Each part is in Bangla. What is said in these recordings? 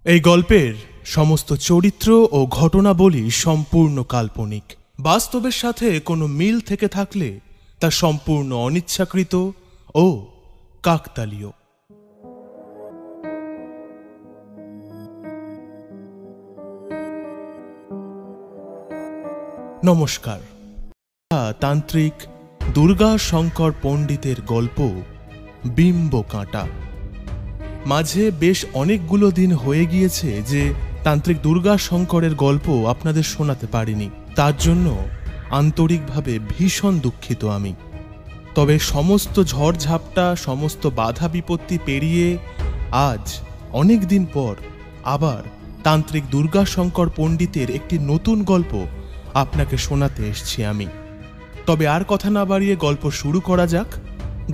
এই গল্পের সমস্ত চরিত্র ও ঘটনাবলী সম্পূর্ণ কাল্পনিক। বাস্তবের সাথে কোনো মিল থেকে থাকলে তা সম্পূর্ণ অনিচ্ছাকৃত ও কাকতালীয়। নমস্কার। তান্ত্রিক দুর্গা শঙ্কর পণ্ডিতের গল্প বিম্ব কাঁটা। মাঝে বেশ অনেকগুলো দিন হয়ে গিয়েছে যে তান্ত্রিক দুর্গা শঙ্করের গল্প আপনাদের শোনাতে পারিনি। তার জন্য আন্তরিকভাবে ভীষণ দুঃখিত আমি। তবে সমস্ত ঝড়ঝাপটা, সমস্ত বাধা বিপত্তি পেরিয়ে আজ অনেক দিন পর আবার তান্ত্রিক দুর্গা শঙ্কর পণ্ডিতের একটি নতুন গল্প আপনাকে শোনাতে এসেছি আমি। তবে আর কথা না বাড়িয়ে গল্প শুরু করা যাক।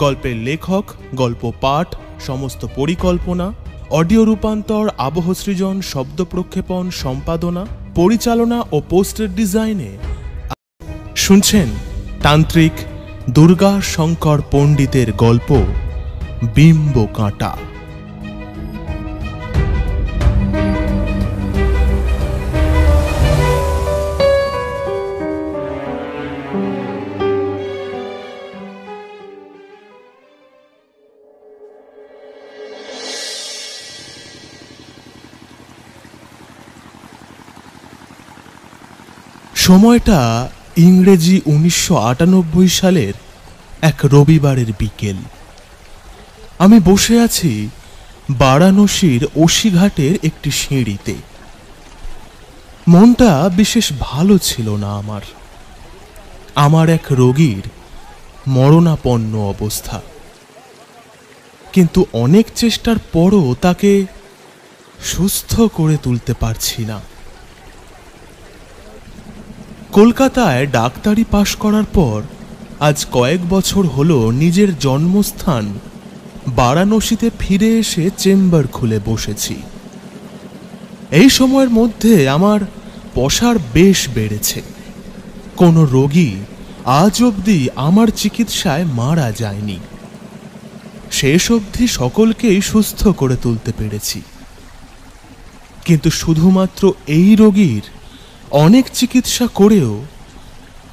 গল্পের লেখক, গল্প পাঠ, সমস্ত পরিকল্পনা, অডিও রূপান্তর, আবহ সৃজন, শব্দ প্রক্ষেপণ, সম্পাদনা, পরিচালনা ও পোস্টার ডিজাইনে শুনছেন তান্ত্রিক দুর্গা শঙ্কর পণ্ডিতের গল্প বিম্ব কাঁটা। সময়টা ইংরেজি 1998 সালের এক রবিবারের বিকেল। আমি বসে আছি বারাণসীর ওসিঘাটের একটি সিঁড়িতে। মনটা বিশেষ ভালো ছিল না আমার এক রোগীর মরণাপন্ন অবস্থা। কিন্তু অনেক চেষ্টার পরও তাকে সুস্থ করে তুলতে পারছি না। কলকাতায় ডাক্তারি পাশ করার পর আজ কয়েক বছর হলো নিজের জন্মস্থান বারাণসীতে ফিরে এসে চেম্বার খুলে বসেছি। এই সময়ের মধ্যে আমার পসার বেশ বেড়েছে। কোনো রোগী আজ অবধি আমার চিকিৎসায় মারা যায়নি। শেষ অবধি সকলকেই সুস্থ করে তুলতে পেরেছি। কিন্তু শুধুমাত্র এই রোগীর অনেক চিকিৎসা করেও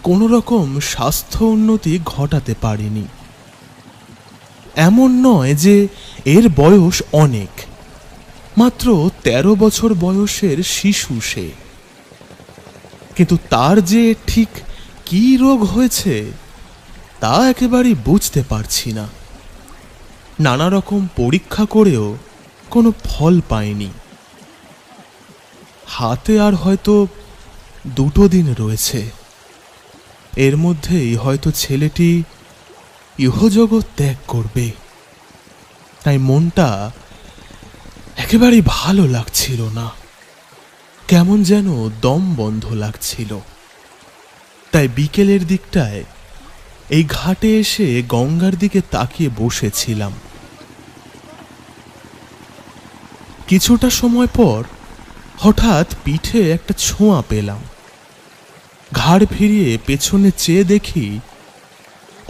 কোনো রকম স্বাস্থ্য উন্নতি ঘটাতে পারিনি। এমন নয় যে এর বয়স অনেক, মাত্র 13 বছর বয়সের শিশু সে। কিন্তু তার যে ঠিক কী রোগ হয়েছে তা একেবারেই বুঝতে পারছি না। নানা রকম পরীক্ষা করেও কোনো ফল পাইনি। হাতে আর হয়তো 2 দিন রয়েছে। এর মধ্যেই হয়তো ছেলেটি ইহজগৎ ত্যাগ করবে। তাই মনটা একেবারেই ভালো লাগছিল না, কেমন যেন দম বন্ধ লাগছিল। তাই বিকেলের দিকটায় এই ঘাটে এসে গঙ্গার দিকে তাকিয়ে বসেছিলাম। কিছুটা সময় পর হঠাৎ পিঠে একটা ছোঁয়া পেলাম। ঘাড় ফিরিয়ে পেছনে চেয়ে দেখি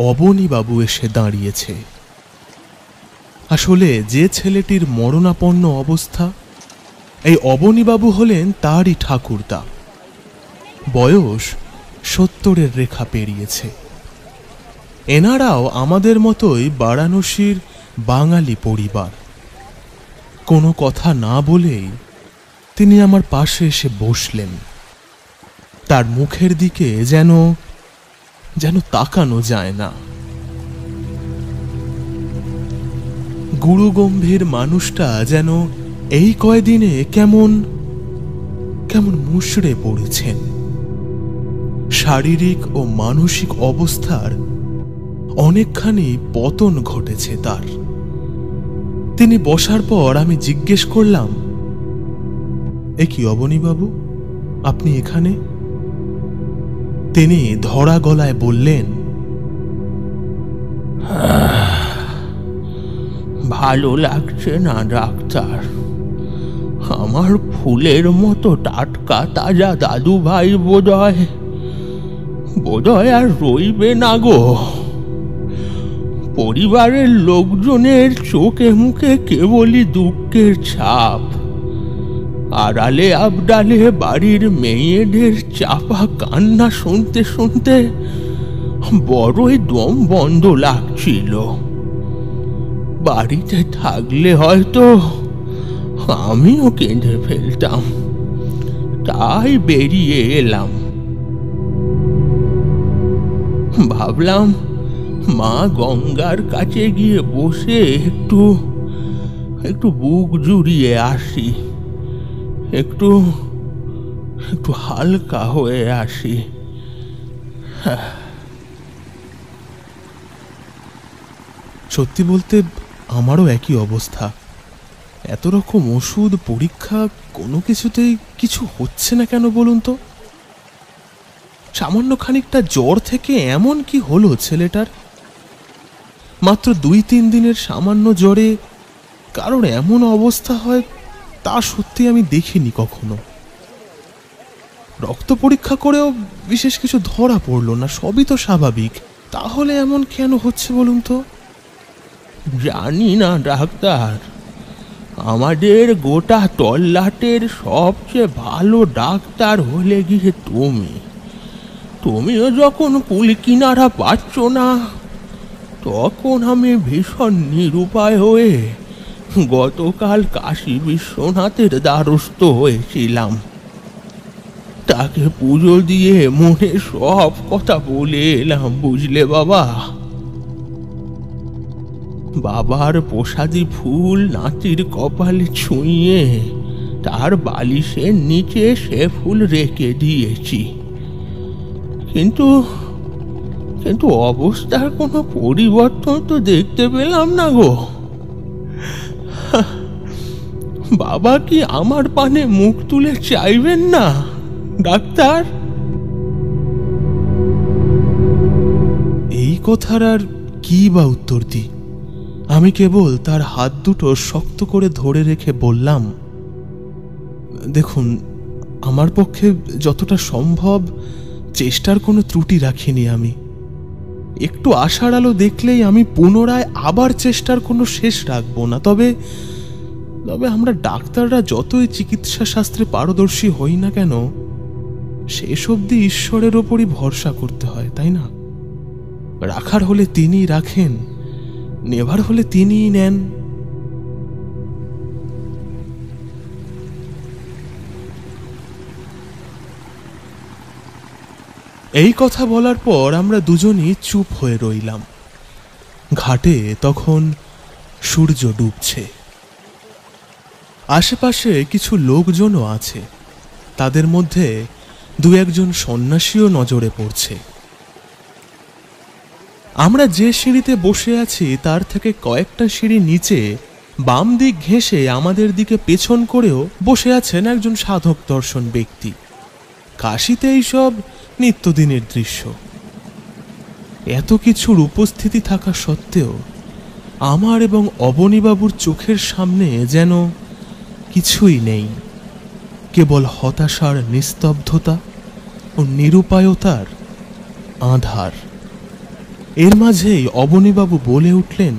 অবনীবাবু এসে দাঁড়িয়েছে। আসলে যে ছেলেটির মরণাপন্ন অবস্থা, এই অবনীবাবু হলেন তারই ঠাকুরদা। বয়স 70-এর রেখা পেরিয়েছে। এনারাও আমাদের মতোই বারাণসীর বাঙালি পরিবার। কোনো কথা না বলেই তিনি আমার পাশে এসে বসলেন। তার মুখের দিকে যেন তাকানো যায় না। গুরুগম্ভীর মানুষটা যেন এই কয়দিনে কেমন মুষড়ে পড়েছেন। শারীরিক ও মানসিক অবস্থার অনেকখানি পতন ঘটেছে তার। তিনি বসার পর আমি জিজ্ঞেস করলাম, এ কি অবনীবাবু, আপনি এখানে? তিনি ধরা গলায় বললেন, ভালো লাগছে না ডাক্তার। আমার ফুলের মতো টাটকা তাজা দাদু ভাই বোধহয় আর রইবে না গো। পরিবারের লোকজনের চোখে মুখে কেবলই দুঃখের ছাপ। আড়ালে আবডালে বাড়ির মেয়েদের চাপা কান্না শুনতে শুনতে বড়ই দম বন্ধ লাগছিল। বাড়িতে থাকলে হয়তো আমিও কেঁদে ফেলতাম, তাই বেরিয়ে এলাম। ভাবলাম মা গঙ্গার কাছে গিয়ে বসে একটু একটু বুক জুড়িয়ে আসি, একটু একটু হালকা হয়ে আসি। সত্যি বলতে আমারও একই অবস্থা। এত রকম ওষুধ পরীক্ষা, কোনো কিছুতেই কিছু হচ্ছে না কেন বলুন তো? সামান্য খানিকটা জ্বর থেকে এমন কি হলো ছেলেটার? মাত্র 2-3 দিনের সামান্য জ্বরে কারোর এমন অবস্থা হয় তা সত্যি আমি দেখিনি কখনো। রক্ত পরীক্ষা করেও বিশেষ কিছু ধরা পড়লো না, সবই তো স্বাভাবিক। তাহলে এমন কেন হচ্ছে বলুন তো? জানি না ডাক্তার, আমাদের গোটা তল্লাটের সবচেয়ে ভালো ডাক্তার হলে গিয়ে তুমিও যখন কুল কিনারা পাচ্ছ না, তখন আমি ভীষণ নিরুপায় হয়ে গতকাল কাশী বিশ্বনাথের দ্বারস্থ হয়েছিলাম। তাকে পুজো দিয়ে মনে সব কথা বলে এলাম, বুঝলে বাবা। বাবার প্রসাদী ফুল নাতির কপালে ছুঁয়ে তার বালিশের নিচে সে ফুল রেখে দিয়েছি, কিন্তু কিন্তু অবস্থার কোনো পরিবর্তন তো দেখতে পেলাম না গো। বাবা কি আমার পানে মুখ তুলে চাইবেন না ডাক্তার? এই কথার আর কি বা উত্তর দিই? আমি কেবল তার হাত দুটো শক্ত করে ধরে রেখে বললাম, দেখুন, আমার পক্ষে যতটা সম্ভব চেষ্টার কোনো ত্রুটি রাখিনি আমি। একটু আশার আলো দেখলেই আমি পুনরায় আবার চেষ্টার কোনো শেষ রাখবো না। তবে আমরা ডাক্তাররা যতই চিকিৎসা শাস্ত্রে পারদর্শী হই না কেন, শেষ অবধি ঈশ্বরের ওপরই ভরসা করতে হয়, তাই না? রাখার হলে তিনিই রাখেন, নেবার হলে তিনিই নেন। এই কথা বলার পর আমরা দুজনই চুপ হয়ে রইলাম। ঘাটে তখন সূর্য ডুবছে। আশেপাশে কিছু লোকজনও আছে, তাদের মধ্যে 2-1 সন্ন্যাসীও নজরে পড়ছে। আমরা যে সিঁড়িতে বসে আছি তার থেকে কয়েকটা সিঁড়ি নিচে বাম দিক ঘেঁষে আমাদের দিকে পেছন করেও বসে আছেন একজন সাধক দর্শন ব্যক্তি। কাশীতে এইসব নিত্যদিনের দৃশ্য। এত কিছুর উপস্থিতি থাকা সত্ত্বেও আমার এবং অবনীবাবুর চোখের সামনে যেন কিছুই নেই, কেবল হতাশার নিস্তব্ধতা ও নিরুপায়তার আঁধার। এর মাঝেই অবনীবাবু বলে উঠলেন,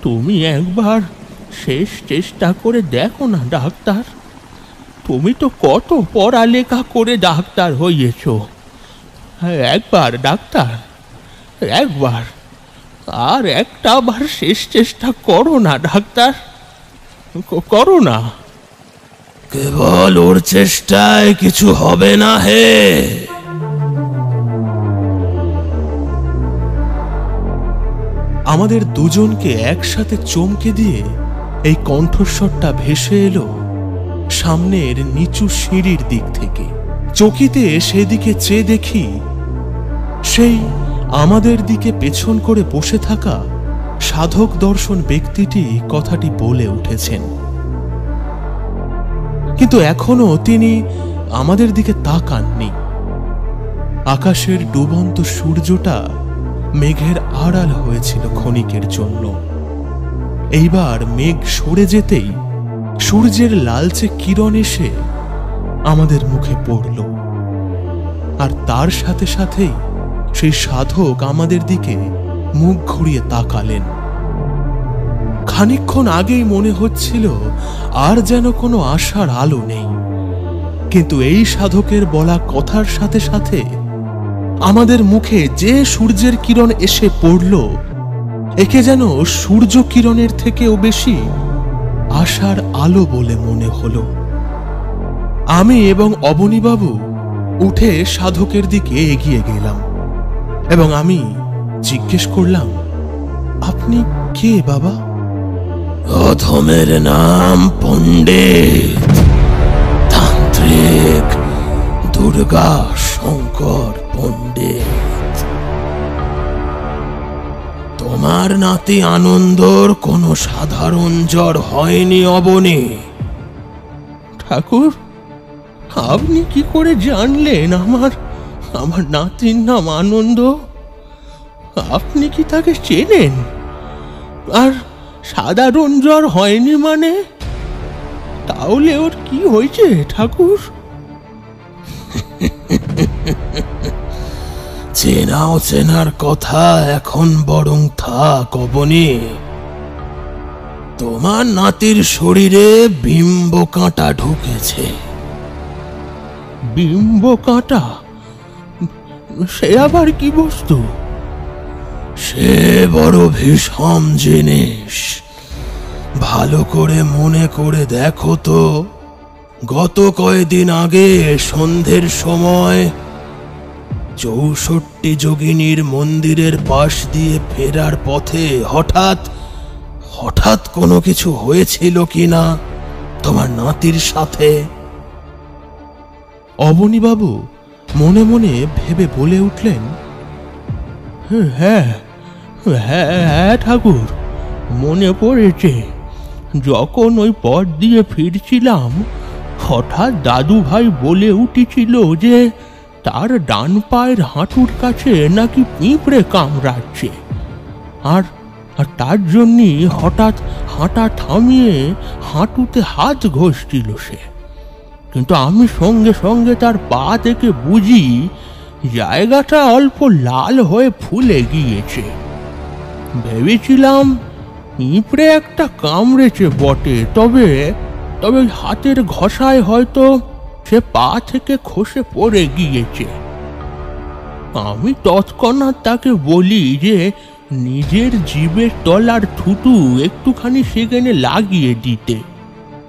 তুমি একবার শেষ চেষ্টা করে দেখো না ডাক্তার। তুমি তো কত পড়ালেখা করে ডাক্তার হইয়েছ। একবার ডাক্তার, একবার, আর একটা বার শেষ চেষ্টা করো না ডাক্তার, করো না। কেবল ওর চেষ্টায় কিছু হবে না হে। আমাদের দুজনকে একসাথে চমকে দিয়ে এই কণ্ঠস্বরটা ভেসে এলো সামনের নিচু সিঁড়ির দিক থেকে। চকিতে সেদিকে চেয়ে দেখি সেই আমাদের দিকে পেছন করে বসে থাকা সাধক দর্শন ব্যক্তিটি কথাটি বলে উঠেছেন, কিন্তু এখনো তিনি আমাদের দিকে তাকাননি। আকাশের ডুবন্ত সূর্যটা মেঘের আড়াল হয়েছিল ক্ষণিকের জন্য। এইবার মেঘ সরে যেতেই সূর্যের লালচে কিরণ এসে আমাদের মুখে পড়ল, আর তার সাথে সাথেই সেই সাধক আমাদের দিকে মুখ ঘুরিয়ে তাকালেন। খানিকক্ষণ আগেই মনে হচ্ছিল আর যেন কোনো আশার আলো নেই, কিন্তু এই সাধকের বলা কথার সাথে সাথে আমাদের মুখে যে সূর্যের কিরণ এসে পড়ল, একে যেন সূর্য কিরণের থেকেও বেশি আশার আলো বলে মনে হলো। আমি এবং অবনীবাবু উঠে সাধকের দিকে এগিয়ে গেলাম এবং আমি জিজ্ঞেস করলাম, আপনি কে বাবা? অধমের নাম পণ্ডিত, তান্ত্রিক দুর্গা শঙ্কর পণ্ডিত। তোমার নাতি আনন্দর কোনো সাধারণ জ্বর হয়নি অবনী। ঠাকুর, আপনি কি করে জানলেন আমার নাতির নাম আনন্দ? আপনি কি তাকে চেনেন? আর সাধারণ জ্বর হয়নি মানে? তাহলে ওর কি হয়েছে ঠাকুর? চেনাও চেনার কথা এখন বরং থাক অবনী। তোমার নাতির শরীরে বিম্ব কাঁটা ঢুকেছে। বিম্ব কাঁটা? সে আবার কি বস্তু? সে বড় ভীষণ জিনিস। ভালো করে মনে করে দেখো তো, গত কয়েকদিন আগে সন্ধ্যের সময় 64 যোগিনীর মন্দিরের পাশ দিয়ে ফেরার পথে হঠাৎ কোনো কিছু হয়েছিল কিনা তোমার নাতির সাথে? অবনীবাবু মনে মনে ভেবে বলে উঠলেন, হ্যাঁ হ্যাঁ হ্যাঁ ঠাকুর, মনে পড়েছে। যখন ওই পথ দিয়ে ফিরছিলাম, হঠাৎ দাদু ভাই বলে উঠেছিল যে তার ডান পায়ের হাঁটুর কাছে নাকি পিঁপড়ে কামড়াচ্ছে, আর তার জন্যই হঠাৎ হাঁটা থামিয়ে হাঁটুতে হাত ঘষছিল সে। কিন্তু আমি সঙ্গে সঙ্গে তার পা থেকে বুঝি জায়গাটা অল্প লাল হয়ে ফুলে গিয়েছে। ভেবেছিলাম পিঁপড়ে একটা কামড়েছে বটে, তবে হাতের ঘষায় হয়তো সে পা থেকে খসে পড়ে গিয়েছে। আমি তৎক্ষণাৎ তাকে বলি যে নিজের জিভের তলার থুতু একটুখানি সেখানে লাগিয়ে দিতে।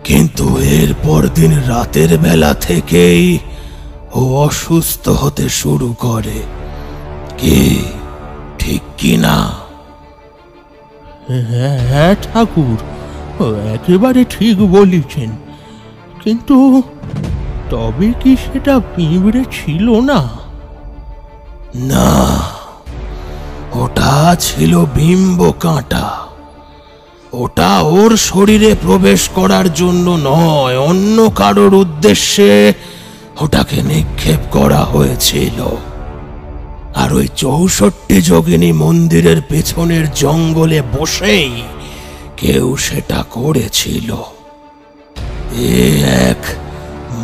কিন্তু এরপর দিন রাতের বেলা থেকেই ও অসুস্থ হতে শুরু করে। কি ঠিক কি না? হ্যাঁ ঠাকুর, একেবারে ঠিক বলেছেন। কিন্তু তবে কি সেটা পিঁপড়ে ছিল না? না, ওটা ছিল বিম্ব কাঁটা। ওটা ওর শরীরে প্রবেশ করার জন্য নয়, অন্য কারোর উদ্দেশ্যে ওটাকে নিক্ষেপ করা হয়েছিল। আর ওই 64 যোগিনী মন্দিরের পেছনের জঙ্গলে বসেই কেউ সেটা করেছিল। এক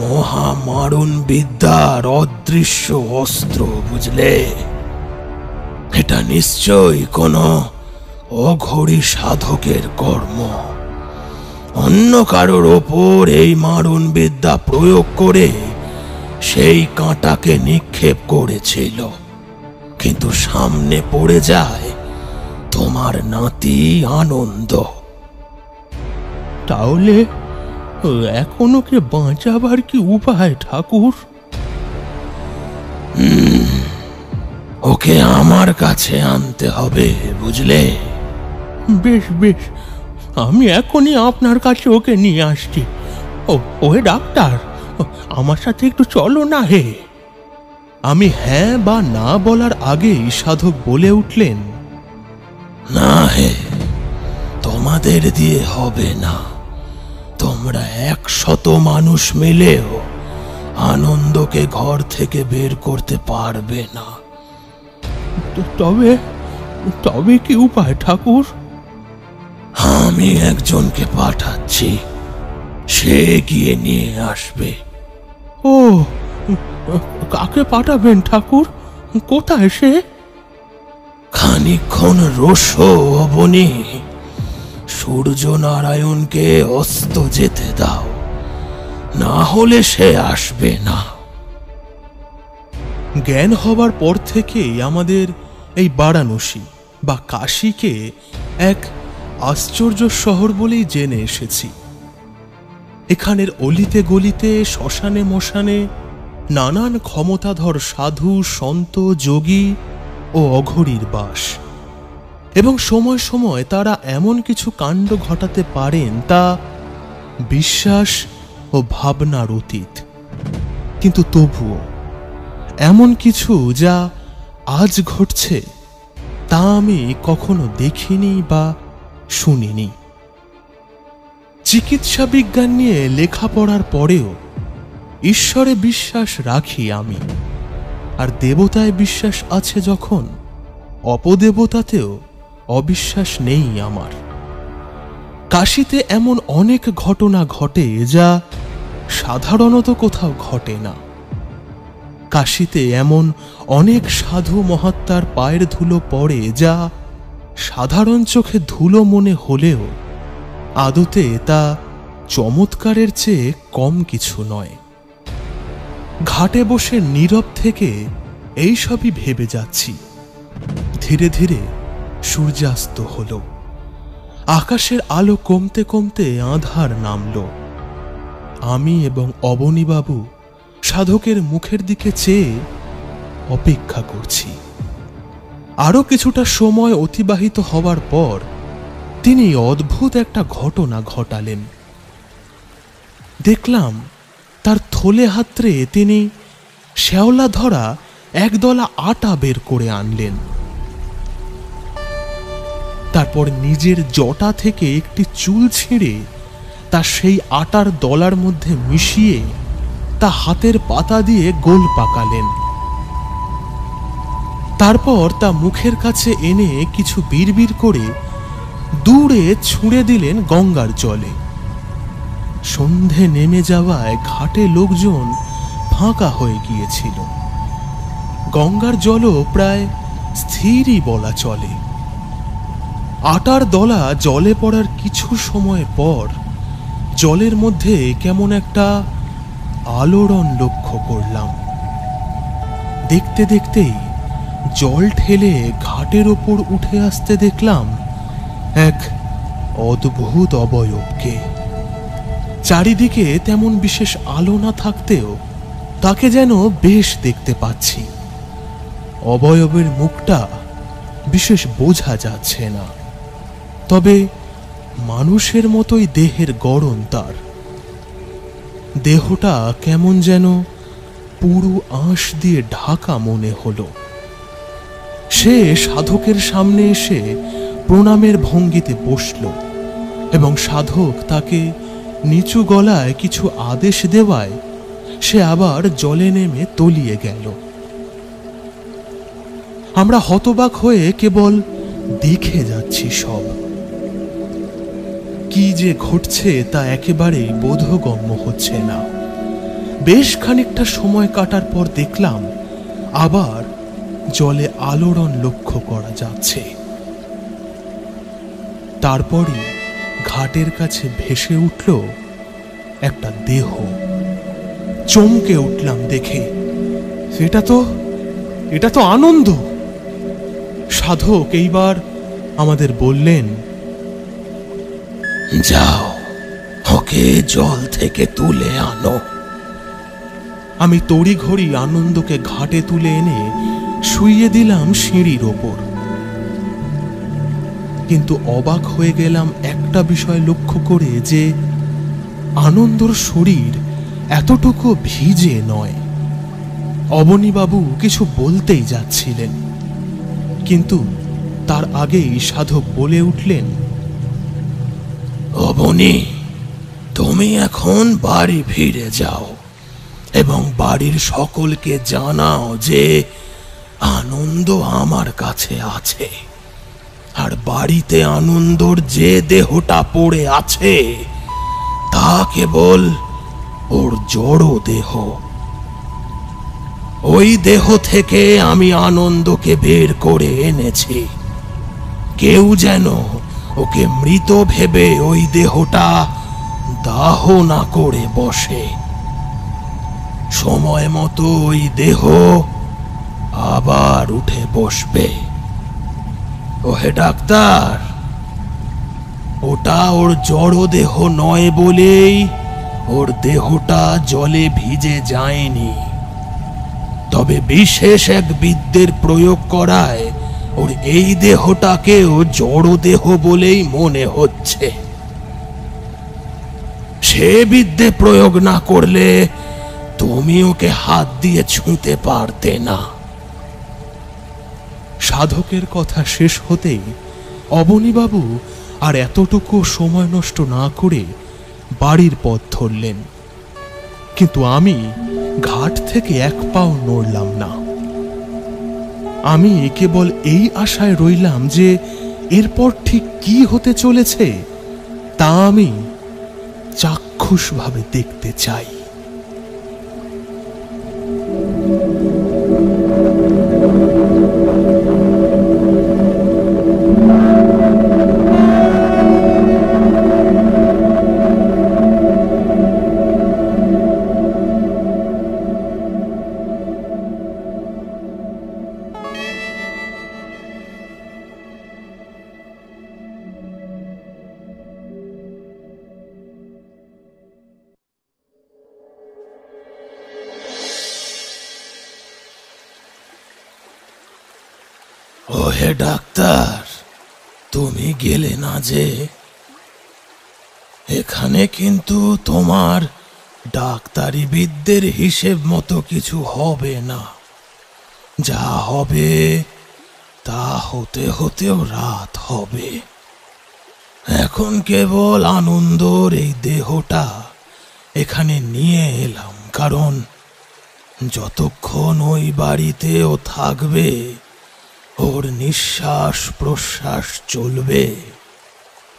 মহামারণ বিদ্যার অদৃশ্য অস্ত্র, বুঝলে? এটা নিশ্চয়ই কোনো অঘরী সাধকের কর্ম। অন্য কারোর ওপর এই মারণ বিদ্যা প্রয়োগ করে সেই কাঁটাকে নিক্ষেপ করেছিল, কিন্তু সামনে পড়ে যায় তোমার নাতি আনন্দ। তাহলে এখন ওকে বাঁচাবার কি উপায় ঠাকুর? ওকে আমার কাছে আনতে হবে, বুঝলে? বেশ বেশ, আমি এখনই আপনার কাছে ওকে নিয়ে আসছি। ওহে ডাক্তার, আমার সাথে একটু চলো না হে। আমি হ্যাঁ বা না বলার আগেই সাধক বলে উঠলেন, না হে, তোমাদের দিয়ে হবে না। তোমরা 100 মানুষ মিলেও আনন্দকে ঘর থেকে বের করতে পারবে না। তবে কি উপায় ঠাকুর? আমি একজনকে পাঠাচ্ছি, সে গিয়ে নিয়ে আসবে। ও, কাকে পাঠাবেন ঠাকুর? কোথায় সে? খানিকক্ষণ রোসো অবনী, সূর্যনারায়ণকে অস্ত যেতে দাও, না হলে সে আসবে না। জ্ঞান হবার পর থেকেই আমাদের এই বারাণসী বা কাশীকে এক আশ্চর্য শহর বলেই জেনে এসেছি। এখানের অলিতে গলিতে, শ্মশানে মশানে নানান ক্ষমতাধর সাধু, সন্ত, যোগী ও অঘরীর বাস, এবং সময় সময় তারা এমন কিছু কাণ্ড ঘটাতে পারেন তা বিশ্বাস ও ভাবনার অতীত। কিন্তু তবুও এমন কিছু যা আজ ঘটছে তা আমি কখনো দেখিনি বা শুনিনি। চিকিৎসা বিজ্ঞান নিয়ে লেখাপড়ার পরেও ঈশ্বরে বিশ্বাস রাখি আমি, আর দেবতায় বিশ্বাস আছে যখন, অপদেবতাতেও অবিশ্বাস নেই আমার। কাশীতে এমন অনেক ঘটনা ঘটে যা সাধারণত কোথাও ঘটে না। কাশীতে এমন অনেক সাধু মহাত্মার পায়ের ধুলো পড়ে যা সাধারণ চোখে ধুলো মনে হলেও আদতে তা চমৎকারের চেয়ে কম কিছু নয়। ঘাটে বসে নীরব থেকে এইসবই ভেবে যাচ্ছি। ধীরে ধীরে সূর্যাস্ত হলো, আকাশের আলো কমতে কমতে আঁধার নামল। আমি এবং অবনীবাবু সাধকের মুখের দিকে চেয়ে অপেক্ষা করছি। আরো কিছুটা সময় অতিবাহিত হওয়ার পর তিনি অদ্ভুত একটা ঘটনা ঘটালেন। দেখলাম তার থলে হাতড়ে তিনি শ্যাওলা ধরা একদলা আটা বের করে আনলেন। তারপর নিজের জটা থেকে একটি চুল ছিঁড়ে তা সেই আটার দলার মধ্যে মিশিয়ে তা হাতের পাতা দিয়ে গোল পাকালেন। তারপর তা মুখের কাছে এনে কিছু বিড়বিড় করে দূরে ছুঁড়ে দিলেন গঙ্গার জলে। সন্ধে নেমে যাওয়ায় ঘাটে লোকজন ফাঁকা হয়ে গিয়েছিল। গঙ্গার জলও প্রায় স্থিরই বলা চলে। আটার দলা জলে পড়ার কিছু সময় পর জলের মধ্যে কেমন একটা আলোড়ন লক্ষ্য করলাম। দেখতে দেখতেই জল ঠেলে ঘাটের ওপর উঠে আসতে দেখলাম এক অদ্ভুত অবয়বকে। চারিদিকে তেমন বিশেষ আলো না থাকতেও তাকে যেন বেশ দেখতে পাচ্ছি। অবয়বের মুখটা বিশেষ বোঝা যাচ্ছে না, তবে মানুষের মতোই দেহের গড়ন তার। দেহটা কেমন যেন পুরো আঁশ দিয়ে ঢাকা মনে হলো। সে সাধকের সামনে এসে প্রণামের ভঙ্গিতে বসল এবং সাধক তাকে নিচু গলায় কিছু আদেশ দেওয়ায় সে আবার জলে নেমে তলিয়ে গেল। আমরা হতবাক হয়ে কেবল দেখে যাচ্ছি সব। কি যে ঘটছে তা একেবারেই বোধগম্য হচ্ছে না। বেশ খানিকটা সময় কাটার পর দেখলাম আবার জলে আলোড়ন লক্ষ্য করা যাচ্ছে। তারপরই ঘাটের কাছে ভেসে উঠল একটা দেহ। চমকে উঠলাম দেখে, এটা তো আনন্দ। সাধক এইবার আমাদের বললেন, যাও, ওকে জল থেকে তুলে আনো। আমি তড়িঘড়ি আনন্দকে ঘাটে তুলে এনে শুইয়ে দিলাম সিঁড়ির ওপর। কিন্তু অবাক হয়ে গেলাম একটা বিষয় লক্ষ্য করে যে আনন্দর শরীর এতটুকু ভিজে নয়। অবনীবাবু কিছু বলতেই যাচ্ছিলেন, কিন্তু তার আগেই সাধক বলে উঠলেন, অবনী, তুমি এখন বাড়ি ফিরে যাও এবং বাড়ির সকলকে জানাও যে আনন্দ আমার কাছে আছে, আর বাড়িতে আনন্দর যে দেহটা পড়ে আছে তা কেবল ওর জড় দেহ। ওই দেহ থেকে আমি আনন্দকে বের করে এনেছি। কেউ যেন ওকে মৃত ভেবে ওই দেহটা দাহ না করে বসে। সময় মতো ওই দেহ আবার উঠে বসবে। ওহে ডাক্তার, ওটা ওর জড় দেহ নয় বলেই ওর দেহটা জলে ভিজে যায়নি, তবে বিশেষ এক বিদ্যের প্রয়োগ করায় ওর এই দেহটাকেও জড় দেহ বলেই মনে হচ্ছে। সে বিদ্যে প্রয়োগ না করলে তুমি ওকে হাত দিয়ে ছুঁতে পারতে না। সাধকের কথা শেষ হতেই অবনীবাবু আর এতটুকু সময় নষ্ট না করে বাড়ির পথ ধরলেন, কিন্তু আমি ঘাট থেকে এক পাও নড়লাম না। আমি কেবল এই আশায় রইলাম যে এরপর ঠিক কি হতে চলেছে তা আমি চাক্ষুষভাবে দেখতে চাই। ওহে ডাক্তার, তুমি গেলে না যে? এখানে কিন্তু তোমার ডাক্তারি বিদ্যের হিসেব মতো কিছু হবে না। যা হবে তা হতে হতেও রাত হবে। এখন কেবল আনন্দর এই দেহটা এখানে নিয়ে এলাম, কারণ যতক্ষণ ওই বাড়িতে ও থাকবে ওর নিঃশ্বাস প্রশ্বাস চলবে,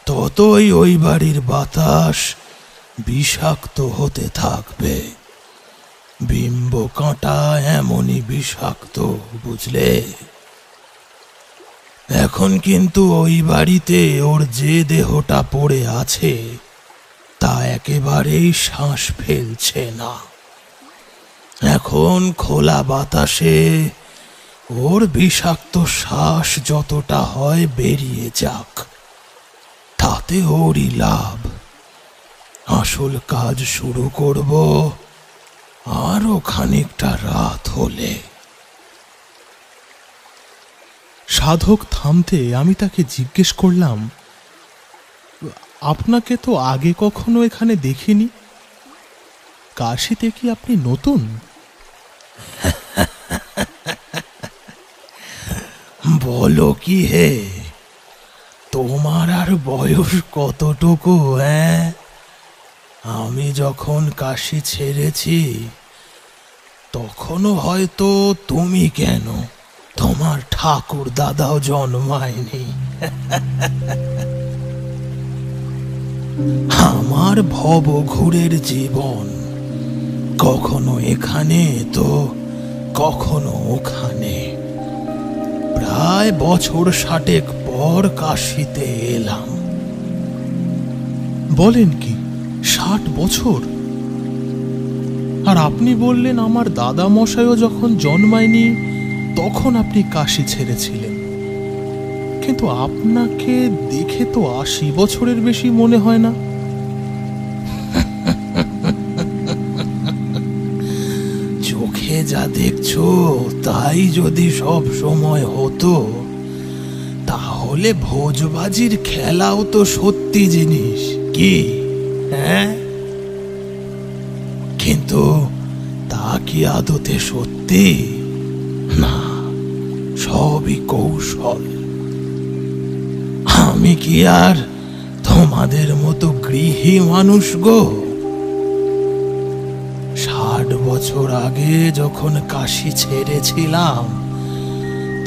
ততই ওই বাড়ির বাতাস বিষাক্ত হতে থাকবে। বিম্ব কাঁটা এমনই বিষাক্ত, বুঝলে? এখন কিন্তু ওই বাড়িতে ওর যে দেহটা পড়ে আছে তা একেবারেই শ্বাস ফেলছে না। এখন খোলা বাতাসে ওর বিষাক্ত শ্বাস যতটা হয় বেরিয়ে যাক, তাতে ওরই লাভ। আসল কাজ শুরু করব আরো খানিকটা রাত হলে। সাধক থামতে আমি তাকে জিজ্ঞেস করলাম, আপনাকে তো আগে কখনো এখানে দেখিনি, কাশিতে কি আপনি নতুন? বলো কি হে, তোমার আর বয়স কতটুকু? আমি যখন কাশি ছেড়েছি তখনও হয়তো তুমি কেন, তোমার ঠাকুর দাদাও জন্মায়নি। আমার ভবঘুরের জীবন, কখনো এখানে তো কখনো ওখানে। প্রায় বছর 60 পর কাশিতে এলাম। বলেন কি, 60 বছর? আর আপনি বললেন আমার দাদা মশাইও যখন জন্মায়নি তখন আপনি কাশি ছেড়েছিলেন, কিন্তু আপনাকে দেখে তো 80 বছরের বেশি মনে হয় না। চোখে যা দেখছো তাই যদি সব সময় হতো তাহলে ভোজবাজির খেলাও তো সত্যি জিনিস, কি? কিন্তু তা কি আদতে সত্যি? না, সবই কৌশল। আমি কি আর তোমাদের মতো গৃহী মানুষ গো? 60 বছর আগে যখন কাশি ছেড়েছিলাম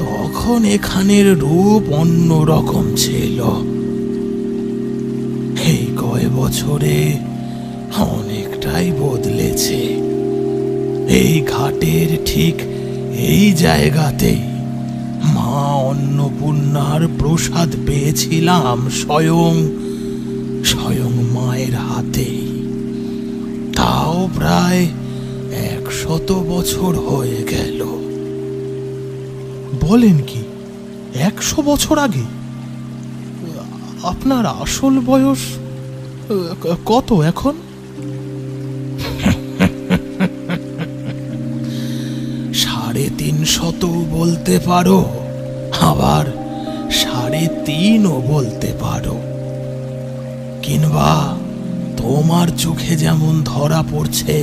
তখন এখানের রূপ অন্য রকম ছিল। এই কয় বছরে অনেকটাই বদলেছে। এই ঘাটের ঠিক এই জায়গাতেই মা মা অন্নপূর্ণার প্রসাদ পেয়েছিলাম স্বয়ং মায়ের হাতেই। তাও প্রায় 100 বছর হয়ে গেল। বলেন কি, 100 বছর আগে? আপনার আসল বয়স কত এখন? 350 বলতে পারো, আবার 3.5 বলতে পারো, কিংবা তোমার চোখে যেমন ধরা পড়ছে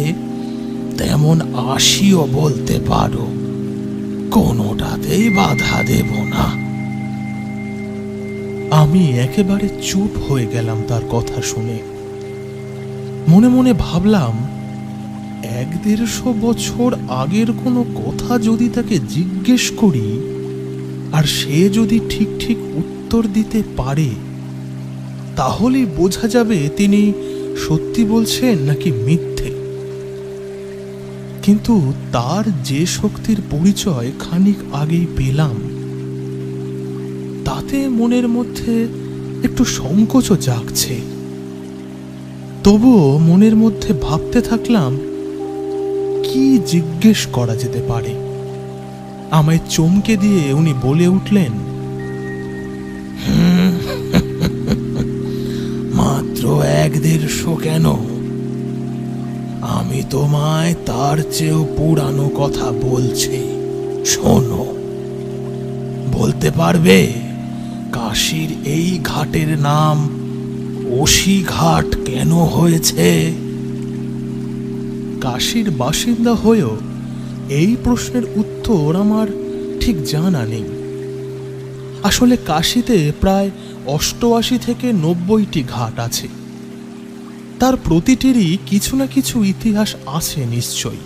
তেমন 80 বলতে পারো। কোনোটাতেই বাধা দেব না। আমি একেবারে চুপ হয়ে গেলাম তার কথা শুনে। মনে মনে ভাবলাম, 100-150 বছর আগের কোনো কথা যদি তাকে জিজ্ঞেস করি আর সে যদি ঠিক ঠিক উত্তর দিতে পারে, তাহলেই বোঝা যাবে তিনি সত্যি বলছেন নাকি মিথ্যে। কিন্তু তার যে শক্তির পরিচয় খানিক আগেই পেলাম, তাতে মনের মধ্যে একটু সংকোচও জাগছে। তবুও মনের মধ্যে ভাবতে থাকলাম, কি জিজ্ঞেস করা যেতে পারে। আমায় চমকে দিয়ে উনি বলে উঠলেন, মাত্র 100-150 কেন, আমি তোমায় তার চেয়েও পুরানো কথা বলছি, শোনো। বলতে পারবে কাশীর এই ঘাটের নাম অসি ঘাট কেন হয়েছে? কাশীর বাসিন্দা হয়েও এই প্রশ্নের উত্তর আমার ঠিক জানা নেই। আসলে কাশীতে প্রায় 88 থেকে 90টি ঘাট আছে। তার প্রতিটিরই কিছু না কিছু ইতিহাস আছে নিশ্চয়ই।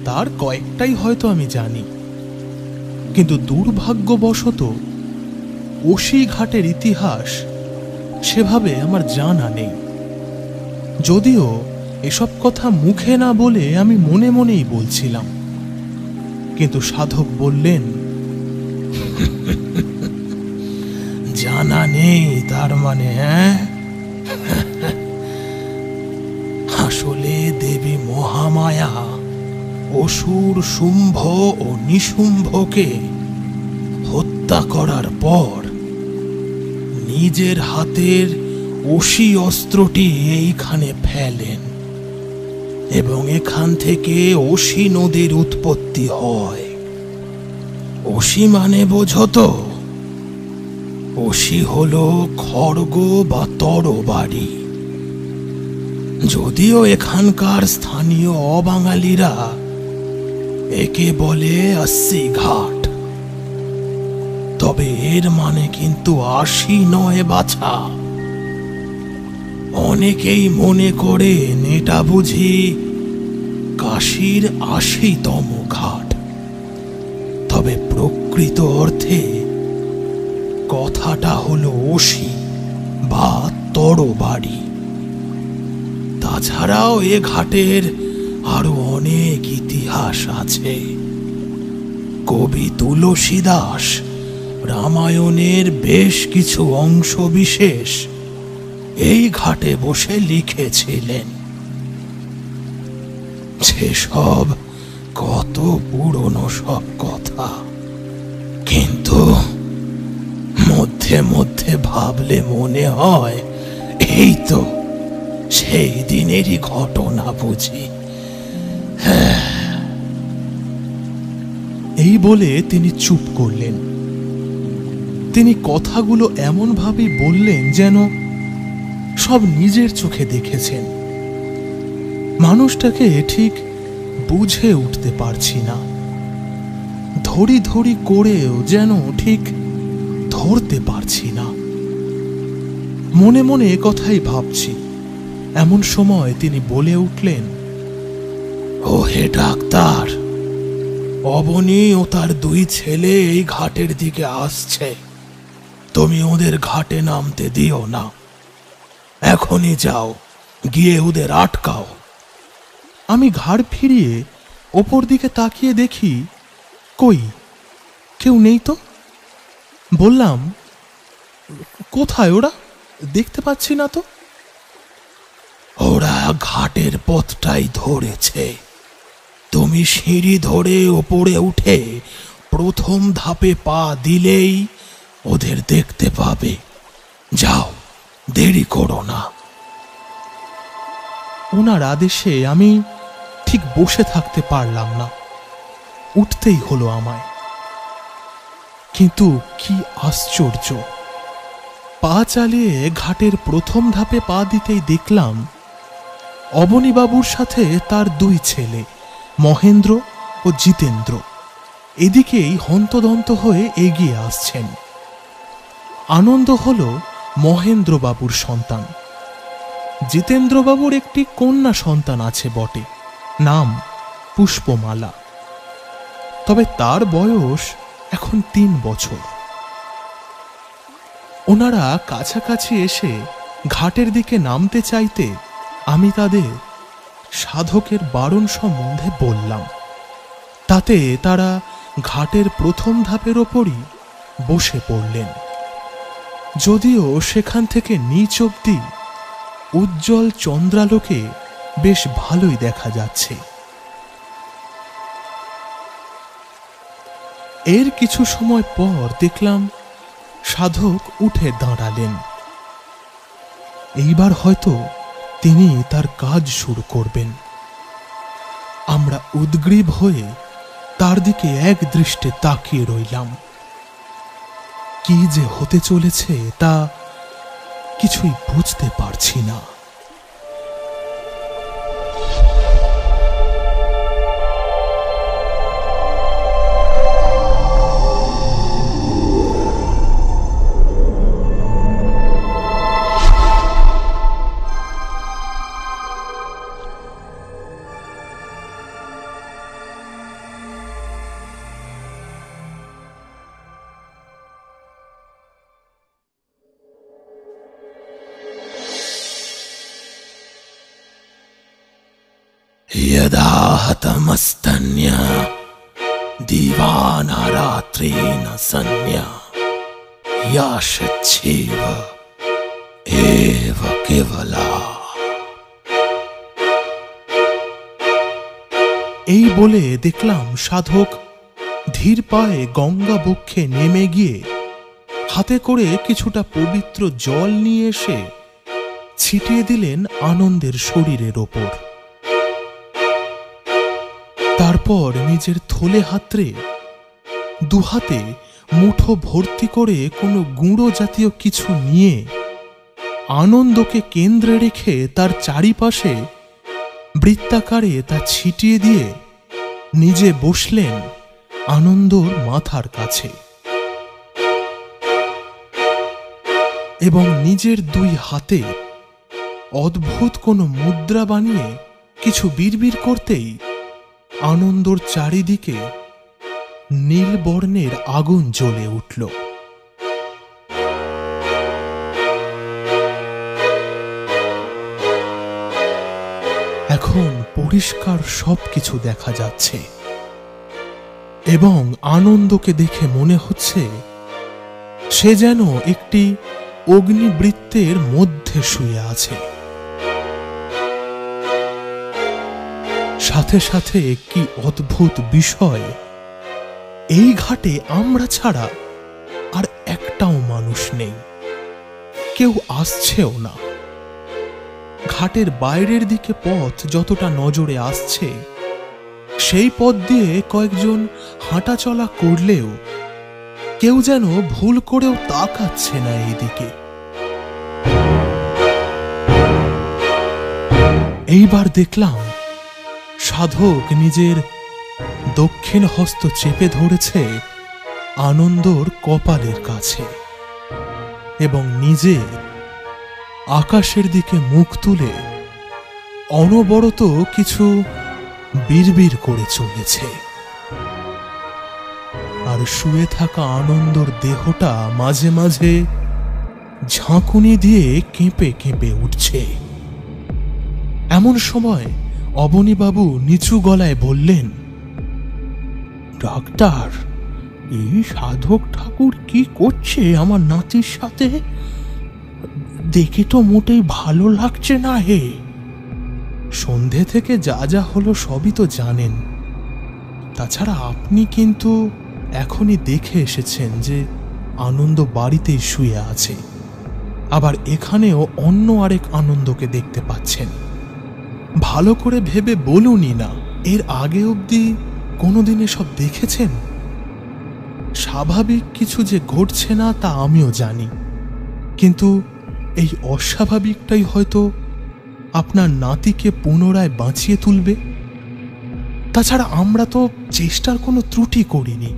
তার কয়েকটাই হয়তো আমি জানি, কিন্তু দুর্ভাগ্যবশত অসি ঘাটের ইতিহাস সেভাবে আমার জানা নেই। যদিও এসব কথা মুখে না বলে আমি মনে মনেই বলছিলাম। কিন্তু সাধক বললেন, জানা নেই তার মানে? হ্যাঁ, আসলে দেবী মহামায়া অসুর শুম্ভ ও নিশুম্ভকে হত্যা করার পর নিজের হাতের অসি অস্ত্রটি এইখানে ফেলেন এবং এখান থেকে অসি নদীর উৎপত্তি হয়। অসি মানে বোঝো তো? অসি হলো খড়গ বা তরবারি। যদিও এখানকার স্থানীয় অবাঙালিরা একে বলে 80 ঘাট, তবে এর মানে কিন্তু 80 নয় বাছা। অনেকেই মনে করেন এটা বুঝি কাশীর 80তম ঘাট, তবে প্রকৃত অর্থে কথাটা হলো অসি বা তরবারি। তাছাড়াও এ ঘাটের আরো অনেক ইতিহাস আছে। কবি তুলসী দাস রামায়ণের বেশ কিছু অংশ বিশেষ এই ঘাটে বসে লিখেছিলেন। সেসব কত পুরনো সব কথা, কিন্তু মধ্যে মধ্যে ভাবলে মনে হয় এই তো সেই দিনেরই ঘটনা বুঝি। এই বলে তিনি চুপ করলেন। তিনি কথাগুলো এমনভাবেই বললেন যেন সব নিজের চোখে দেখেছেন। মানুষটাকে ঠিক বুঝে উঠতে পারছি না। ধরি ধরি করেও যেন ঠিক ধরতে পারছি না। মনে মনে কথাই ভাবছি, এমন সময় তিনি বলে উঠলেন, ও হে ডাক্তার, অবনী ও তার 2 ছেলে এই ঘাটের দিকে আসছে। তুমি ওদের ঘাটে নামতে দিও না। এখনই যাও, গিয়ে ওদের আটকাও। আমি ঘাড় ফিরিয়ে ওপর দিকে তাকিয়ে দেখি, কই কেউ নেই তো। বললাম, কোথায় ওরা? দেখতে পাচ্ছি না তো। ওরা ঘাটের পথটাই ধরেছে। তুমি সিঁড়ি ধরে ওপরে উঠে প্রথম ধাপে পা দিলেই ওদের দেখতে পাবে। যাও, দেরি করো না। ওনার আদেশে আমি ঠিক বসে থাকতে পারলাম না, উঠতেই হলো আমায়। কিন্তু কি আশ্চর্য, পা চালিয়ে ঘাটের প্রথম ধাপে পা দিতেই দেখলাম অবনীবাবুর সাথে তার দুই ছেলে মহেন্দ্র ও জিতেন্দ্র এদিকেই হন্তদন্ত হয়ে এগিয়ে আসছেন। আনন্দ হল মহেন্দ্রবাবুর সন্তান। জিতেন্দ্রবাবুর একটি কন্যা সন্তান আছে বটে, নাম পুষ্পমালা। তবে তার বয়স এখন 3 বছর। ওনারা কাছাকাছি এসে ঘাটের দিকে নামতে চাইতে আমি তাদের সাধকের বারণ সম্বন্ধে বললাম। তাতে তারা ঘাটের প্রথম ধাপের ওপরই বসে পড়লেন। যদিও সেখান থেকে নিচ অব্দি উজ্জ্বল চন্দ্রালোকে বেশ ভালোই দেখা যাচ্ছে। এর কিছু সময় পর দেখলাম সাধক উঠে দাঁড়ালেন। এইবার হয়তো তিনি তার কাজ শুরু করবেন। আমরা উদ্গ্রীব হয়ে তার দিকে এক দৃষ্টে তাকিয়ে রইলাম। কি যে হতে চলেছে তা কিছুই বুঝতে পারছি না। यदा हतमस्तन्या दीवाना रात्रेण सन्या याशच्छेव एव केवला। এই বলে দেখলাম সাধক ধীর পায়ে গঙ্গা বক্ষে নেমে গিয়ে হাতে করে কিছুটা পবিত্র জল নিয়ে এসে ছিটিয়ে দিলেন আনন্দের শরীরের ওপর। তারপর নিজের থলে হাতড়ে দুহাতে মুঠো ভর্তি করে কোনো গুঁড়ো জাতীয় কিছু নিয়ে আনন্দকে কেন্দ্রে রেখে তার চারিপাশে বৃত্তাকারে তা ছিটিয়ে দিয়ে নিজে বসলেন আনন্দর মাথার কাছে এবং নিজের 2 হাতে অদ্ভুত কোনো মুদ্রা বানিয়ে কিছু বিড়বিড় করতেই আনন্দর চারিদিকে নীল বর্ণের আগুন জ্বলে উঠল। এখন পরিষ্কার সবকিছু দেখা যাচ্ছে এবং আনন্দকে দেখে মনে হচ্ছে সে যেন একটি অগ্নিবৃত্তের মধ্যে শুয়ে আছে। সাথে সাথে কি অদ্ভুত বিষয়, এই ঘাটে আমরা ছাড়া আর একটাও মানুষ নেই, কেউ আসছেও না। ঘাটের বাইরের দিকে পথ যতটা নজরে আসছে সেই পথ দিয়ে কয়েকজন হাঁটা চলা করলেও কেউ যেন ভুল করেও তাকাচ্ছে না এইদিকে। এইবার দেখলাম সাধক নিজের দক্ষিণ হস্ত চেপে ধরেছে আনন্দর কপালের কাছে এবং নিজে আকাশের দিকে মুখ তুলে অনবরত কিছু বিড়বিড় করে চলেছে। আর শুয়ে থাকা আনন্দর দেহটা মাঝে মাঝে ঝাঁকুনি দিয়ে কেঁপে কেঁপে উঠছে। এমন সময় অবনীবাবু নিচু গলায় বললেন, ডাক্তার, এই সাধক ঠাকুর কি করছে আমার নাতির সাথে? দেখে তো মোটেই ভালো লাগছে না হে। সন্ধে থেকে যা যা হলো সবই তো জানেন। তাছাড়া আপনি কিন্তু এখনই দেখে এসেছেন যে আনন্দ বাড়িতেই শুয়ে আছে, আবার এখানেও অন্য আরেক আনন্দকে দেখতে পাচ্ছেন। ভালো করে ভেবে বলুনই না, এর আগে অবধি কোনোদিন এসব দেখেছেন? স্বাভাবিক কিছু যে ঘটছে না তা আমিও জানি, কিন্তু এই অস্বাভাবিকটাই হয়তো আপনার নাতিকে পুনরায় বাঁচিয়ে তুলবে। তাছাড়া আমরা তো চেষ্টার কোনো ত্রুটি করিনি,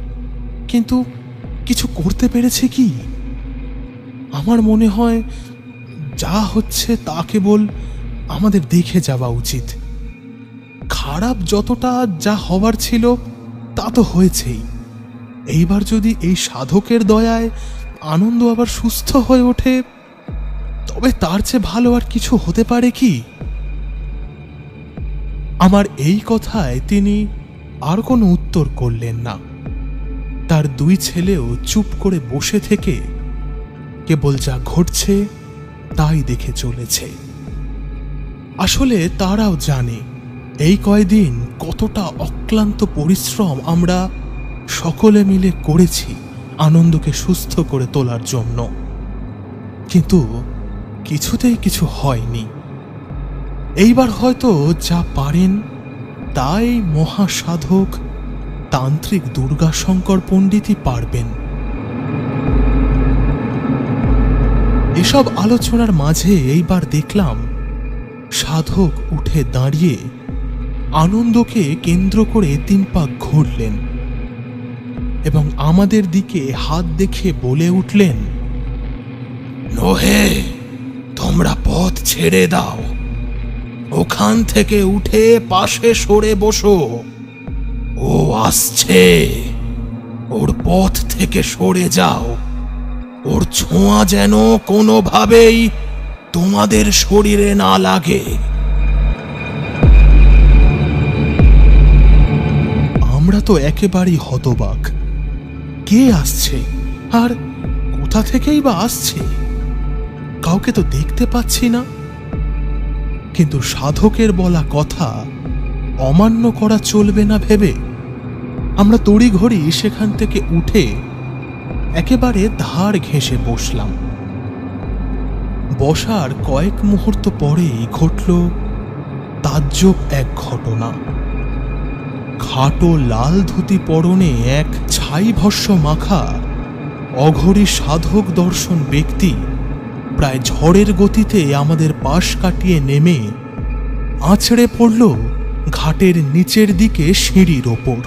কিন্তু কিছু করতে পেরেছে কি? আমার মনে হয় যা হচ্ছে তা কেবল আমাদের দেখে যাওয়া উচিত। খারাপ যতটা যা হবার ছিল তা তো হয়েছেই। এইবার যদি এই সাধকের দয়ায় আনন্দ আবার সুস্থ হয়ে ওঠে, তবে তার চেয়ে ভালো আর কিছু হতে পারে কি? আমার এই কথায় তিনি আর কোনো উত্তর করলেন না। তার দুই ছেলেও চুপ করে বসে থেকে কেবল যা ঘটছে তাই দেখে চলেছে। আসলে তারাও জানে এই কয়দিন কতটা অক্লান্ত পরিশ্রম আমরা সকলে মিলে করেছি আনন্দকে সুস্থ করে তোলার জন্য, কিন্তু কিছুতেই কিছু হয়নি। এইবার হয়তো যা পারেন তাই মহাসাধক তান্ত্রিক দুর্গাশঙ্কর পণ্ডিতই পারবেন। এসব আলোচনার মাঝে এইবার দেখলাম সাধক উঠে দাঁড়িয়ে আনন্দকে কেন্দ্র করে 3 পাক ঘুরলেন এবং আমাদের দিকে হাত দেখে বলে উঠলেন, নহে, তোমরা পথ ছেড়ে দাও, ওখান থেকে উঠে পাশে সরে বসো। ও আসছে, ওর পথ থেকে সরে যাও। ওর ছোঁয়া যেন কোনোভাবেই তোমাদের শরীরে না লাগে। আমরা তো একেবারেই হতবাক। কে আসছে আর কোথা থেকেই বা আসছে? কাউকে তো দেখতে পাচ্ছি না, কিন্তু সাধকের বলা কথা অমান্য করা চলবে না ভেবে আমরা তড়িঘড়ি সেখান থেকে উঠে একেবারে ধার ঘেঁষে বসলাম। বসার কয়েক মুহূর্ত পরেই ঘটল তাজ্জব এক ঘটনা। খাটো লাল ধুতি পরনে এক ছাই ভস্য মাখা অঘরী সাধক দর্শন ব্যক্তি প্রায় ঝড়ের গতিতে আমাদের পাশ কাটিয়ে নেমে আছড়ে পড়ল ঘাটের নিচের দিকে সিঁড়ির ওপর।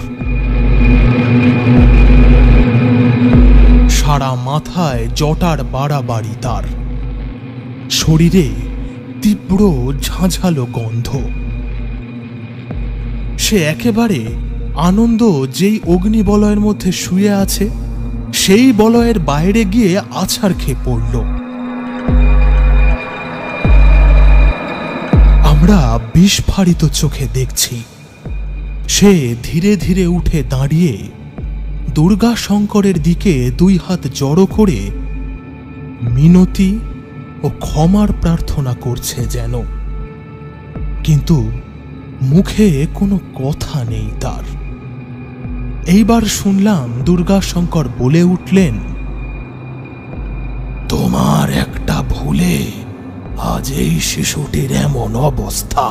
সারা মাথায় জটার বাড়াবাড়ি তার, শরীরে তীব্র ঝাঁঝালো গন্ধ। সে একেবারে আনন্দ যেই অগ্নি বলয়ের মধ্যে শুয়ে আছে সেই বলয়ের বাইরে গিয়ে আছাড় খেয়ে পড়ল। আমরা বিস্ফারিত চোখে দেখছি সে ধীরে ধীরে উঠে দাঁড়িয়ে দুর্গা শঙ্করের দিকে 2 হাত জড়ো করে মিনতি ও ক্ষমার প্রার্থনা করছে যেন, কিন্তু মুখে কোনো কথা নেই তার। এইবার শুনলাম দুর্গাশঙ্কর বলে উঠলেন, তোমার একটা ভুলে আজ এই শিশুটির এমন অবস্থা।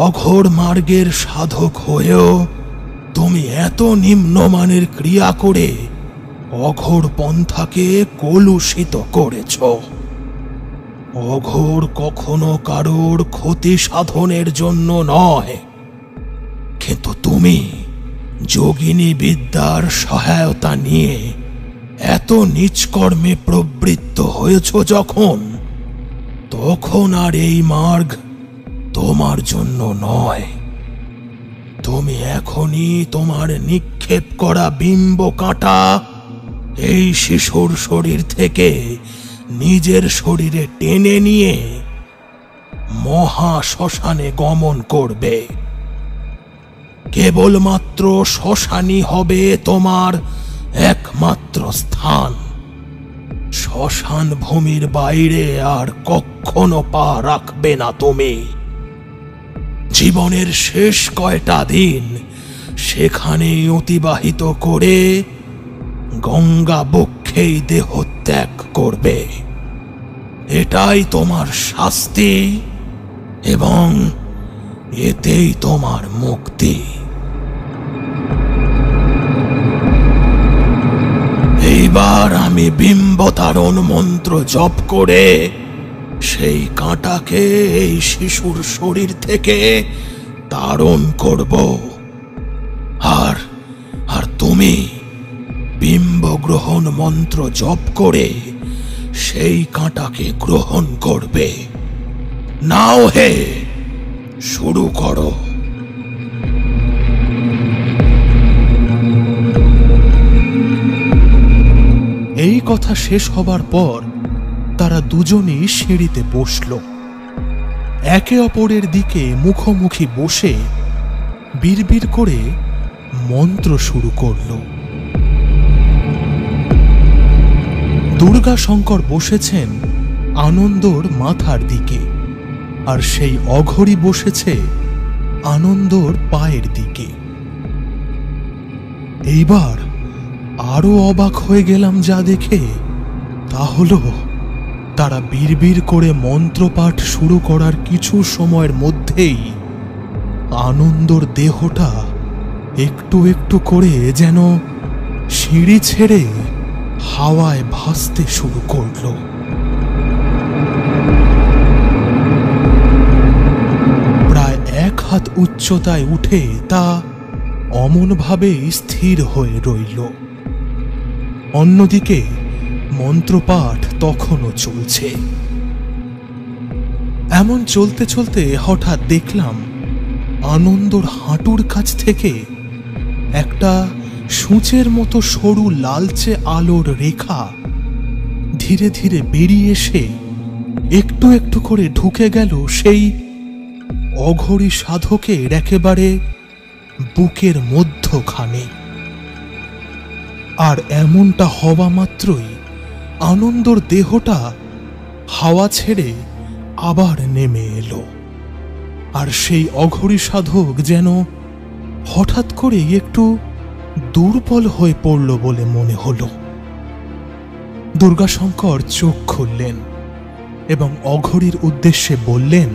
অঘোর মার্গের সাধক হয়েও তুমি এত নিম্নমানের ক্রিয়া করে অঘোর পন্থাকে কলুষিত করেছ। অঘোর কখনো কারোর ক্ষতি সাধনের জন্য নয়, কিন্তু তুমি যোগিনী বিদ্যার সহায়তা নিয়ে এত নিষ্কর্মে প্রবৃত্ত হয়েছ যখন, তখন আর এই মার্গ তোমার জন্য নয়। তুমি এখনই তোমার নিক্ষেপ করা বিম্ব কাঁটা এই শিশুর শরীর থেকে নিজের শরীরে টেনে নিয়ে মহা শ্মশানে গমন করবে। কেবলমাত্র শ্মশানই হবে তোমার একমাত্র স্থান। শ্মশান ভূমির বাইরে আর কখনো পা রাখবে না তুমি। জীবনের শেষ কয়টা দিন সেখানেই অতিবাহিত করে গঙ্গা বক্ষেই দেহ ত্যাগ করবে। এটাই তোমার শাস্তি এবং এতেই তোমার মুক্তি। এইবার আমি বিম্বতারণ মন্ত্র জপ করে সেই কাঁটাকে এই শিশুর শরীর থেকে তাড়ন করব। আর আর তুমি বিম্ব গ্রহণ মন্ত্র জপ করে সেই কাঁটাকে গ্রহণ করবে। নাও হে, শুরু করো। এই কথা শেষ হবার পর তারা দুজনেই সিঁড়িতে বসল। একে অপরের দিকে মুখোমুখি বসে বিড়বিড় করে মন্ত্র শুরু করল। দুর্গাশঙ্কর বসেছেন আনন্দর মাথার দিকে, আর সেই অঘরী বসেছে আনন্দর পায়ের দিকে। এইবার আরো অবাক হয়ে গেলাম যা দেখে, তা হলো তারা বিড়বিড় করে মন্ত্রপাঠ শুরু করার কিছু সময়ের মধ্যেই আনন্দর দেহটা একটু একটু করে যেন সিঁড়ি ছেড়ে হাওয়ায় ভাসতে শুরু করল। প্রায় 1 হাত উচ্চতায় উঠে তা অমনভাবে স্থির হয়ে রইল। অন্যদিকে মন্ত্রপাঠ তখনও চলছে। এমন চলতে চলতে হঠাৎ দেখলাম আনন্দর হাঁটুর কাছ থেকে একটা সূচের মতো সরু লালচে আলোর রেখা ধীরে ধীরে বেরিয়ে এসে একটু একটু করে ঢুকে গেল সেই অঘরী সাধকের একেবারে বুকের মধ্যখানে। আর এমনটা হওয়া মাত্রই আনন্দর দেহটা হাওয়া ছেড়ে আবার নেমে এলো। আর সেই অঘরী সাধক যেন হঠাৎ করে একটু দুর্বল হয়ে পড়ল বলে মনে হলো। দুর্গাশঙ্কর চোখ খুললেন এবং অঘরীর উদ্দেশ্যে বললেন,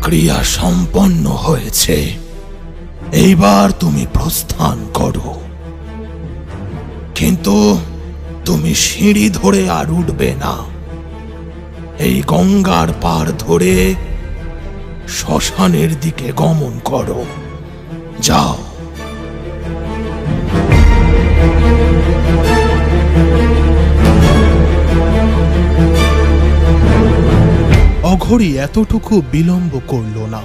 ক্রিয়া সম্পন্ন হয়েছে, এইবার তুমি প্রস্থান করো। কিন্তু তুমি সিঁড়ি ধরে আর উঠবে না। এই গঙ্গার পার ধরে শ্মশানের দিকে গমন করো। যাও। অঘরী এতটুকু বিলম্ব করল না।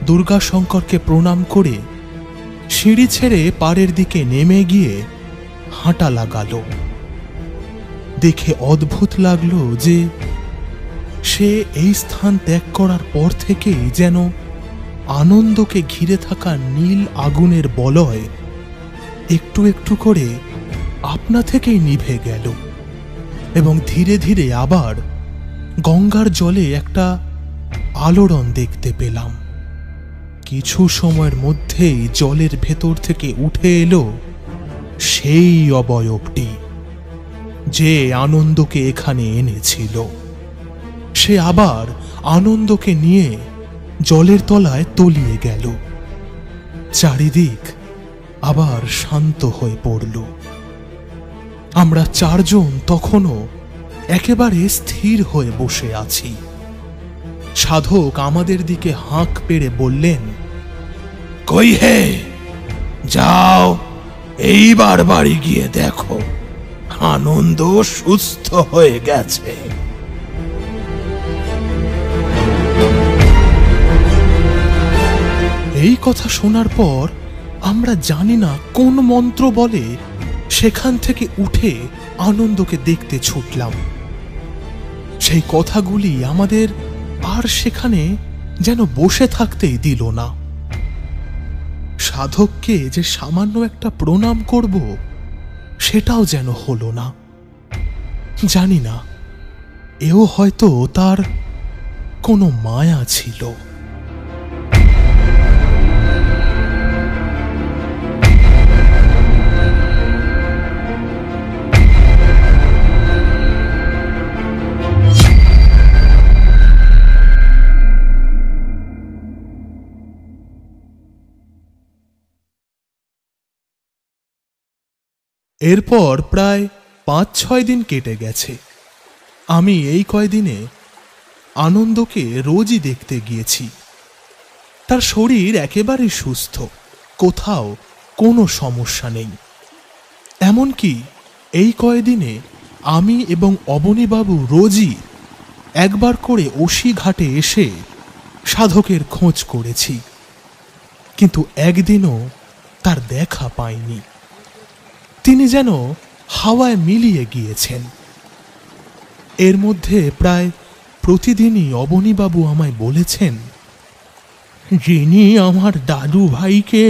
দুর্গাশঙ্করকে প্রণাম করে সিঁড়ি ছেড়ে পাড়ের দিকে নেমে গিয়ে হাঁটা লাগালো। দেখে অদ্ভুত লাগলো যে সে এই স্থান ত্যাগ করার পর থেকেই যেন আনন্দকে ঘিরে থাকা নীল আগুনের বলয় একটু একটু করে আপনা থেকেই নিভে গেল এবং ধীরে ধীরে আবার গঙ্গার জলে একটা আলোড়ন দেখতে পেলাম। কিছু সময়ের মধ্যেই জলের ভেতর থেকে উঠে এলো সেই অবয়বটি যে আনন্দকে এখানে এনেছিল। সে আবার আনন্দকে নিয়ে জলের তলায় তলিয়ে গেল। চারিদিক আবার শান্ত হয়ে পড়ল। আমরা চারজন তখনও একেবারে স্থির হয়ে বসে আছি। সাধক আমাদের দিকে হাঁক পেড়ে বললেন, কই হে, যাও এইবার বাড়ি গিয়ে দেখো আনন্দ সুস্থ হয়ে গেছে। এই কথা শোনার পর আমরা জানি না কোন মন্ত্র বলে সেখান থেকে উঠে আনন্দকে দেখতে ছুটলাম। সেই কথাগুলি আমাদের আর সেখানে যেন বসে থাকতেই দিল না। সাধককে যে সামান্য একটা প্রণাম করব সেটাও যেন হলো না। জানি না, এও হয়তো তার কোনো মায়া ছিল। এরপর প্রায় 5-6 দিন কেটে গেছে। আমি এই কয়দিনে আনন্দকে রোজই দেখতে গিয়েছি। তার শরীর একেবারে সুস্থ, কোথাও কোনো সমস্যা নেই। এমনকি এই কয়দিনে আমি এবং অবনীবাবু রোজই একবার করে ওসি ঘাটে এসে সাধকের খোঁজ করেছি, কিন্তু একদিনও তার দেখা পাইনি। তিনি যেন হাওয়ায় মিলিয়ে গিয়েছেন। এর মধ্যে প্রায় প্রতিদিনই অবনীবাবু আমায় বলেছেন, যিনি আমার দাদু ভাইকে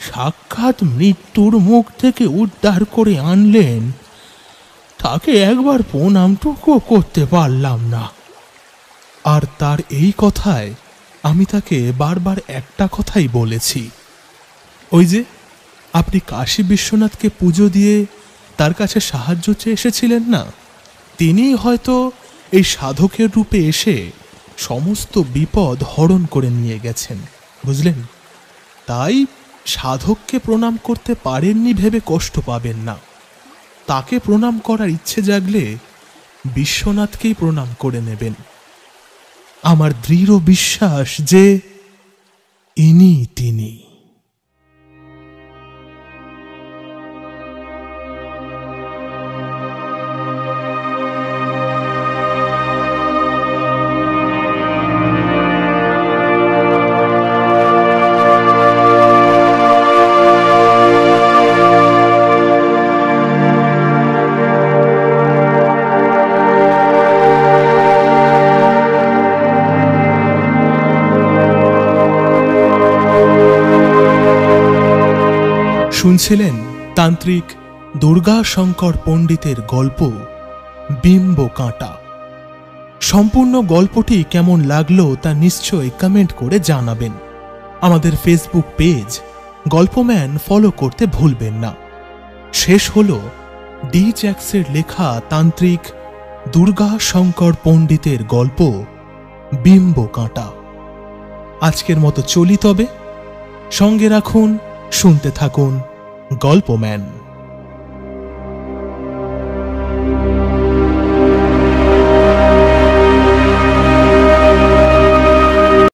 সাক্ষাৎ মৃত্যুর মুখ থেকে উদ্ধার করে আনলেন, তাকে একবার প্রণামটুকু করতে পারলাম না। আর তার এই কথায় আমি তাকে বারবার একটা কথাই বলেছি, ওই যে আপনি কাশী বিশ্বনাথকে পুজো দিয়ে তার কাছে সাহায্য চেয়ে এসেছিলেন না, তিনি হয়তো এই সাধকের রূপে এসে সমস্ত বিপদ হরণ করে নিয়ে গেছেন, বুঝলেন? তাই সাধককে প্রণাম করতে পারেননি ভেবে কষ্ট পাবেন না। তাকে প্রণাম করার ইচ্ছে জাগলে বিশ্বনাথকেই প্রণাম করে নেবেন। আমার দৃঢ় বিশ্বাস যে ইনি তিনি। শুনছিলেন তান্ত্রিক দুর্গা শঙ্কর পণ্ডিতের গল্প বিম্ব কাঁটা। সম্পূর্ণ গল্পটি কেমন লাগলো তা নিশ্চয়ই কমেন্ট করে জানাবেন। আমাদের ফেসবুক পেজ গল্পম্যান ফলো করতে ভুলবেন না। শেষ হলো ডি জ্যাক্সের লেখা তান্ত্রিক দুর্গা শঙ্কর পণ্ডিতের গল্প বিম্ব কাঁটা। আজকের মতো চলি তবে, সঙ্গে রাখুন, শুনতে থাকুন গল্পম্যান।